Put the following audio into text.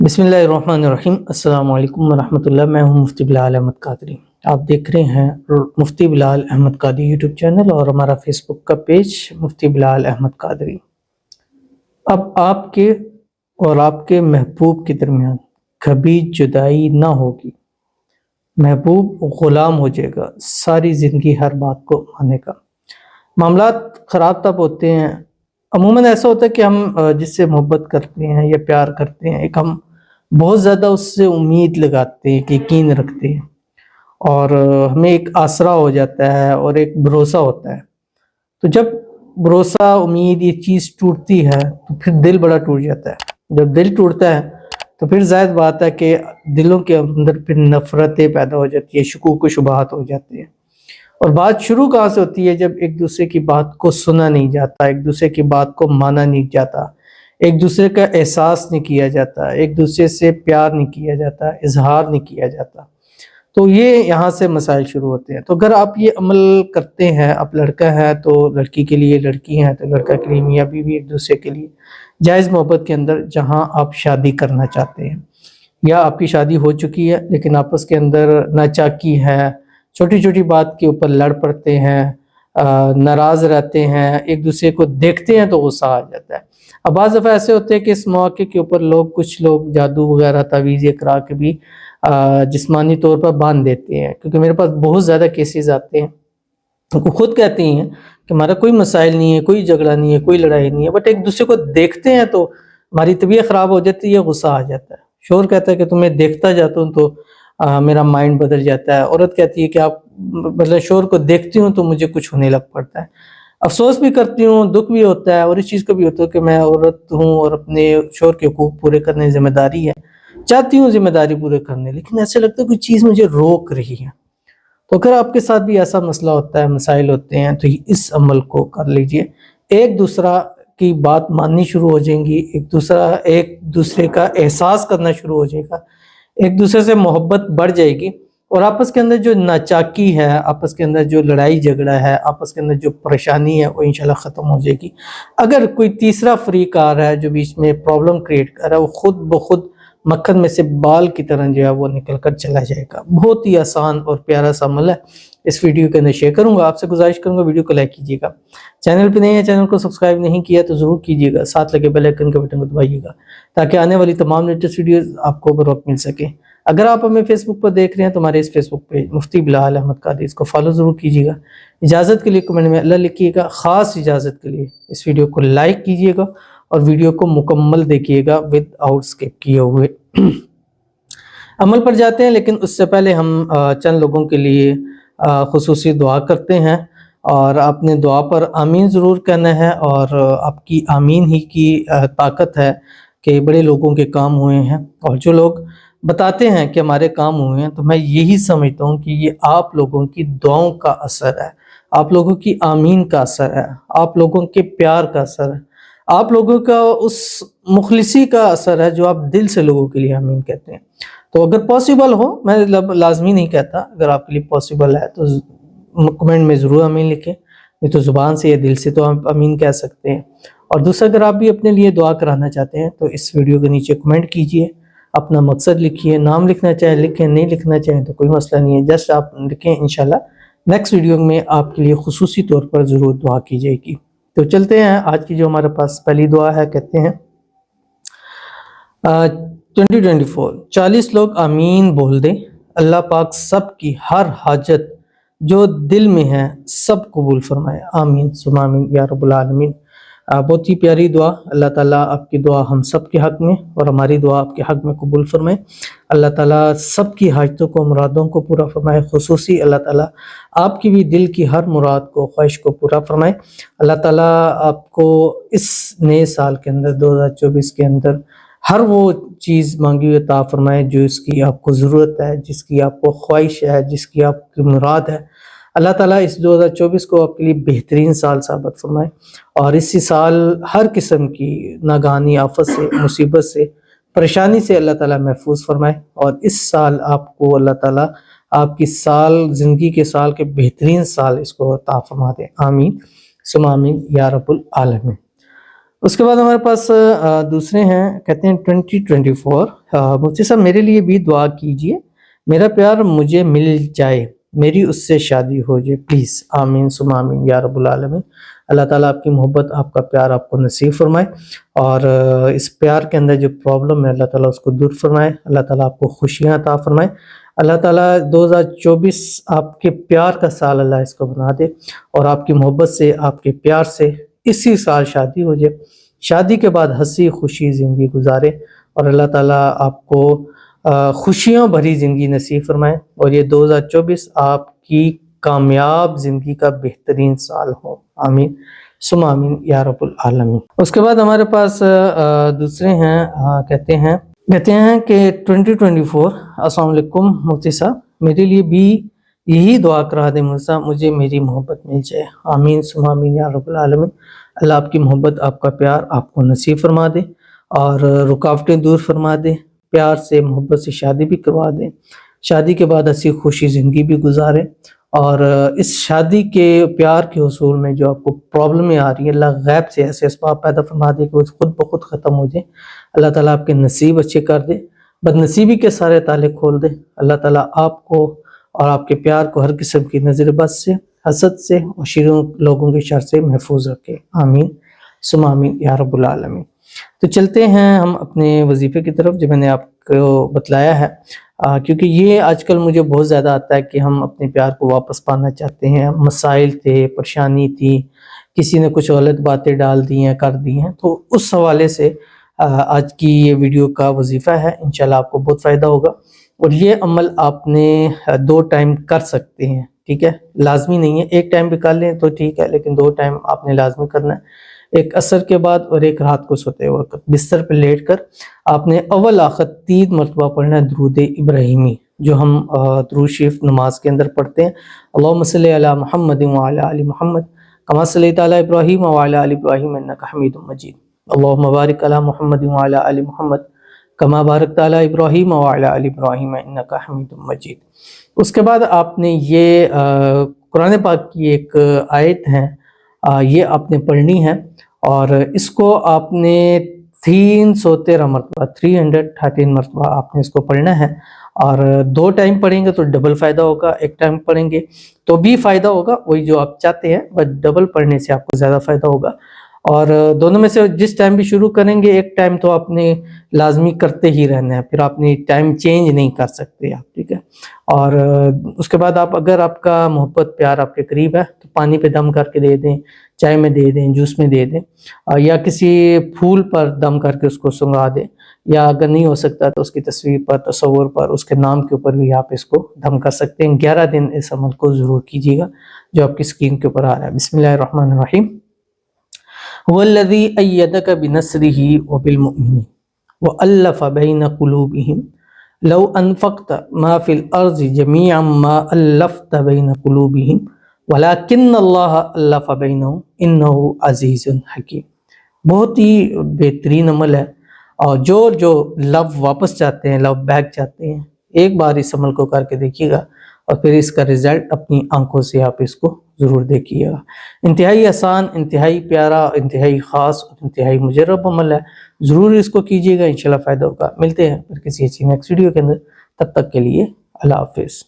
بسم اللہ الرحمن الرحیم۔ السلام علیکم ورحمۃ اللہ۔ میں ہوں مفتی بلال احمد قادری۔ آپ دیکھ رہے ہیں مفتی بلال احمد قادری یوٹیوب چینل اور ہمارا فیس بک کا پیج مفتی بلال احمد قادری۔ اب آپ کے اور آپ کے محبوب کے درمیان کبھی جدائی نہ ہوگی۔ محبوب غلام ہو جائے گا ساری زندگی ہر بات کو ماننے کا۔ معاملات خراب تب ہوتے ہیں، عموماً ایسا ہوتا ہے کہ ہم جس سے محبت کرتے ہیں یا پیار کرتے ہیں، ایک ہم بہت زیادہ اس سے امید لگاتے ہیں، یقین رکھتے ہیں، اور ہمیں ایک آسرا ہو جاتا ہے اور ایک بھروسہ ہوتا ہے۔ تو جب بھروسہ، امید، یہ چیز ٹوٹتی ہے تو پھر دل بڑا ٹوٹ جاتا ہے۔ جب دل ٹوٹتا ہے تو پھر ظاہر بات ہے کہ دلوں کے اندر پھر نفرتیں پیدا ہو جاتی ہیں، شکوک و شبہات ہو جاتے ہیں۔ اور بات شروع کہاں سے ہوتی ہے؟ جب ایک دوسرے کی بات کو سنا نہیں جاتا، ایک دوسرے کی بات کو مانا نہیں جاتا، ایک دوسرے کا احساس نہیں کیا جاتا، ایک دوسرے سے پیار نہیں کیا جاتا، اظہار نہیں کیا جاتا، تو یہ یہاں سے مسائل شروع ہوتے ہیں۔ تو اگر آپ یہ عمل کرتے ہیں، اب لڑکا ہے تو لڑکی کے لیے، لڑکی ہے تو لڑکا کے لیے، میاں بیوی ایک دوسرے کے لیے جائز محبت کے اندر جہاں آپ شادی کرنا چاہتے ہیں، یا آپ کی شادی ہو چکی ہے لیکن آپس کے اندر ناچاکی ہے، چھوٹی چھوٹی بات کے اوپر لڑ پڑتے ہیں، ناراض رہتے ہیں، ایک دوسرے کو دیکھتے ہیں تو غصہ آ جاتا ہے۔ اب بعض دفعہ ایسے ہوتے ہیں کہ اس موقع کے اوپر کچھ لوگ جادو وغیرہ تعویذ کرا کے بھی جسمانی طور پر باندھ دیتے ہیں، کیونکہ میرے پاس بہت زیادہ کیسز آتے ہیں۔ وہ خود کہتے ہیں کہ ہمارا کوئی مسائل نہیں ہے، کوئی جھگڑا نہیں ہے، کوئی لڑائی نہیں ہے، بٹ ایک دوسرے کو دیکھتے ہیں تو ہماری طبیعت خراب ہو جاتی ہے، غصہ آ جاتا ہے۔ شوہر کہتا ہے کہ تمہیں دیکھتا جاتا ہوں تو میرا مائنڈ بدل جاتا ہے، عورت کہتی ہے کہ آپ مطلب شوہر کو دیکھتی ہوں تو مجھے کچھ ہونے لگ پڑتا ہے، افسوس بھی کرتی ہوں، دکھ بھی ہوتا ہے، اور اس چیز کو بھی ہوتا ہے کہ میں عورت ہوں اور اپنے شوہر کے حقوق پورے کرنے ذمہ داری ہے، چاہتی ہوں ذمہ داری پورے کرنے، لیکن ایسے لگتا ہے کوئی چیز مجھے روک رہی ہے۔ تو اگر آپ کے ساتھ بھی ایسا مسئلہ ہوتا ہے، مسائل ہوتے ہیں، تو اس عمل کو کر لیجئے۔ ایک دوسرا کی بات ماننی شروع ہو جائیں گی، ایک دوسرے کا احساس کرنا شروع ہو جائے گا، ایک دوسرے سے محبت بڑھ جائے گی، اور آپس کے اندر جو ناچاکی ہے، آپس کے اندر جو لڑائی جھگڑا ہے، آپس کے اندر جو پریشانی ہے، وہ انشاءاللہ ختم ہو جائے گی۔ اگر کوئی تیسرا فریق آ رہا ہے جو بیچ میں پرابلم کریٹ کر رہا ہے، وہ خود بخود مکھن میں سے بال کی طرح جو ہے وہ نکل کر چلا جائے گا۔ بہت ہی آسان اور پیارا سا عمل ہے، اس ویڈیو کے اندر شیئر کروں گا۔ آپ سے گزارش کروں گا ویڈیو کو لائک کیجیے گا، چینل پہ نہیں ہے، چینل کو سبسکرائب نہیں کیا تو ضرور کیجیے گا، ساتھ لگے بیل آئیکن کے بٹن کو دبائیے گا تاکہ آنے والی تمام لیٹسٹ ویڈیوز آپ کو بر وقت مل سکے۔ اگر آپ ہمیں فیس بک پر دیکھ رہے ہیں تو ہمارے اس فیس بک پیج مفتی بلال احمد قادری، اس کو فالو ضرور کیجیے گا۔ اجازت کے لیے کمنٹ میں اللہ لکھیے گا، خاص اجازت کے لیے اس ویڈیو کو لائک کیجیے گا اور ویڈیو کو مکمل دیکھیے گا ود آؤٹ اسکپ کیے ہوئے۔ عمل پر جاتے ہیں، لیکن اس سے پہلے ہم چند لوگوں کے لیے خصوصی دعا کرتے ہیں، اور آپ نے دعا پر آمین ضرور کہنا ہے، اور آپ کی آمین ہی کی طاقت ہے کہ بڑے لوگوں کے کام ہوئے ہیں، اور جو لوگ بتاتے ہیں کہ ہمارے کام ہوئے ہیں، تو میں یہی سمجھتا ہوں کہ یہ آپ لوگوں کی دعاؤں کا اثر ہے، آپ لوگوں کی آمین کا اثر ہے، آپ لوگوں کے پیار کا اثر ہے، آپ لوگوں کا اس مخلصی کا اثر ہے جو آپ دل سے لوگوں کے لیے آمین کہتے ہیں۔ تو اگر پاسبل ہو، میں لازمی نہیں کہتا، اگر آپ کے لیے پاسبل ہے تو کمنٹ میں ضرور آمین لکھیں، نہیں تو زبان سے یا دل سے تو آپ آمین کہہ سکتے ہیں۔ اور دوسرا، اگر آپ بھی اپنے لیے دعا کرانا چاہتے ہیں تو اس ویڈیو کے نیچے کمنٹ کیجئے، اپنا مقصد لکھیے، نام لکھنا چاہیں لکھیں، نہیں لکھنا چاہیں تو کوئی مسئلہ نہیں ہے، جسٹ آپ لکھیں، انشاءاللہ نیکسٹ ویڈیو میں آپ کے لیے خصوصی طور پر ضرور دعا کی جائے گی۔ تو چلتے ہیں، آج کی جو ہمارے پاس پہلی دعا ہے، کہتے ہیں 2024 40 لوگ آمین بول دیں، اللہ پاک سب کی ہر حاجت جو دل میں ہے سب قبول فرمائے، آمین ثم آمین یا رب العالمین۔ بہت ہی پیاری دعا، اللہ تعالیٰ آپ کی دعا ہم سب کے حق میں اور ہماری دعا آپ کے حق میں قبول فرمائے۔ اللہ تعالیٰ سب کی حاجتوں کو، مرادوں کو پورا فرمائے، خصوصی اللہ تعالیٰ آپ کی بھی دل کی ہر مراد کو، خواہش کو پورا فرمائے۔ اللہ تعالیٰ آپ کو اس نئے سال کے اندر 2024 کے اندر ہر وہ چیز مانگی ہوئی عطا فرمائے جو اس کی آپ کو ضرورت ہے، جس کی آپ کو خواہش ہے، جس کی آپ کی مراد ہے۔ اللہ تعالیٰ اس 2024 کو آپ کے لیے بہترین سال ثابت فرمائے، اور اسی سال ہر قسم کی ناگہانی آفت سے، مصیبت سے، پریشانی سے اللہ تعالیٰ محفوظ فرمائے، اور اس سال آپ کو اللہ تعالیٰ آپ کی زندگی کے سال کے بہترین سال اس کو عطا فرما دے، آمین ثم آمین یا رب العالمین۔ اس کے بعد ہمارے پاس دوسرے ہیں، کہتے ہیں 2024 مفتی صاحب میرے لیے بھی دعا کیجئے، میرا پیار مجھے مل جائے، میری اس سے شادی ہو جائے پلیز، آمین ثم آمین یا رب العالمین۔ اللہ تعالیٰ آپ کی محبت، آپ کا پیار آپ کو نصیب فرمائے، اور اس پیار کے اندر جو پرابلم ہے اللہ تعالیٰ اس کو دور فرمائے، اللہ تعالیٰ آپ کو خوشیاں عطا فرمائے، اللہ تعالیٰ 2024 آپ کے پیار کا سال اللہ اس کو بنا دے، اور آپ کی محبت سے، آپ کے پیار سے اسی سال شادی ہو جائے، شادی کے بعد ہنسی خوشی زندگی گزارے، اور اللہ تعالیٰ آپ کو خوشیوں بھری زندگی نصیب فرمائے، اور یہ 2024 آپ کی کامیاب زندگی کا بہترین سال ہو، آمین ثم آمین یا رب العالمین۔ اس کے بعد ہمارے پاس دوسرے ہیں، کہتے ہیں کہ 2024 السلام علیکم مفتی صاحب، میرے لیے بھی یہی دعا کرا دیں مفتی صاحب، مجھے میری محبت مل جائے، آمین ثم آمین یا رب العالمین۔ اللہ آپ کی محبت، آپ کا پیار آپ کو نصیب فرما دے، اور رکاوٹیں دور فرما دے، پیار سے محبت سے شادی بھی کروا دیں، شادی کے بعد ہنسی خوشی زندگی بھی گزارے، اور اس شادی کے پیار کے حصول میں جو آپ کو پرابلمیں آ رہی ہیں اللہ غیب سے ایسے اسباب پیدا فرما دے کہ وہ خود بخود ختم ہو جائیں، اللہ تعالیٰ آپ کے نصیب اچھے کر دے، بد نصیبی کے سارے تالے کھول دے، اللہ تعالیٰ آپ کو اور آپ کے پیار کو ہر قسم کی نظر بد سے، حسد سے اور شریر لوگوں کے شر سے محفوظ رکھے، آمین ثم آمین یا رب العالمین۔ تو چلتے ہیں ہم اپنے وظیفے کی طرف جو میں نے آپ کو بتلایا ہے، کیونکہ یہ آج کل مجھے بہت زیادہ آتا ہے کہ ہم اپنے پیار کو واپس پانا چاہتے ہیں، مسائل تھے، پریشانی تھی، کسی نے کچھ غلط باتیں ڈال دی ہیں، کر دی ہیں، تو اس حوالے سے آج کی یہ ویڈیو کا وظیفہ ہے، انشاءاللہ آپ کو بہت فائدہ ہوگا، اور یہ عمل آپ نے 2 ٹائم کر سکتے ہیں، ٹھیک ہے، لازمی نہیں ہے، 1 ٹائم بھی کر لیں تو ٹھیک ہے، لیکن 2 ٹائم آپ نے لازمی کرنا ہے، ایک عصر کے بعد اور ایک رات کو سوتے وقت بستر پہ لیٹ کر آپ نے اول آخر 3 مرتبہ پڑھنا ہے درود ابراہیمی، جو ہم درود شریف نماز کے اندر پڑھتے ہیں، اللہم صلی علی محمد وعلی آل محمد کما صلیت علی ابراہیم وعلی آل ابراہیم انک حمید مجید، اللہم بارک علی محمد وعلی آل محمد کما بارکت علی ابراہیم وعلی آل ابراہیم انک حمید مجید۔ اس کے بعد آپ نے یہ قرآن پاک کی ایک آیت ہے، یہ آپ نے پڑھنی ہے، اور اس کو آپ نے 313 مرتبہ 313 مرتبہ آپ نے اس کو پڑھنا ہے، اور 2 ٹائم پڑھیں گے تو ڈبل فائدہ ہوگا، 1 ٹائم پڑھیں گے تو بھی فائدہ ہوگا، وہی جو آپ چاہتے ہیں، بٹ ڈبل پڑھنے سے آپ کو زیادہ فائدہ ہوگا، اور دونوں میں سے جس ٹائم بھی شروع کریں گے 1 ٹائم تو آپ نے لازمی کرتے ہی رہنا ہے، پھر آپ نے ٹائم چینج نہیں کر سکتے آپ، ٹھیک ہے، اور اس کے بعد اگر آپ کا محبت پیار آپ کے قریب ہے تو پانی پہ دم کر کے دے دیں، چائے میں دے دیں، جوس میں دے دیں، یا کسی پھول پر دم کر کے اس کو سنگا دیں، یا اگر نہیں ہو سکتا تو اس کی تصویر پر، تصور پر، اس کے نام کے اوپر بھی آپ اس کو دم کر سکتے ہیں۔ 11 دن اس عمل کو ضرور کیجیے گا جو آپ کی اسکرین کے اوپر آ رہا ہے۔ بسم اللہ الرحمن الرحیم۔ والذی ایدک بنصرہ وبالمؤمنین وألف بین قلوبہم لو انفقت ما فی الارض جمیعا ما الفت بین قلوبہم ولیکن اللہ الف بینہم انہ عزیز حکیم۔ بہت ہی بہترین عمل ہے، اور جو لو واپس چاہتے ہیں، لو بیک چاہتے ہیں، ایک بار اس عمل کو کر کے دیکھیے گا، اور پھر اس کا رزلٹ اپنی آنکھوں سے آپ اس کو ضرور دیکھیے گا۔ انتہائی آسان، انتہائی پیارا، انتہائی خاص اور انتہائی مجرب عمل ہے، ضرور اس کو کیجیے گا، انشاءاللہ فائدہ ہوگا۔ ملتے ہیں پھر کسی اچھی نیکسٹ ویڈیو کے اندر، تب تک کے لیے اللہ حافظ۔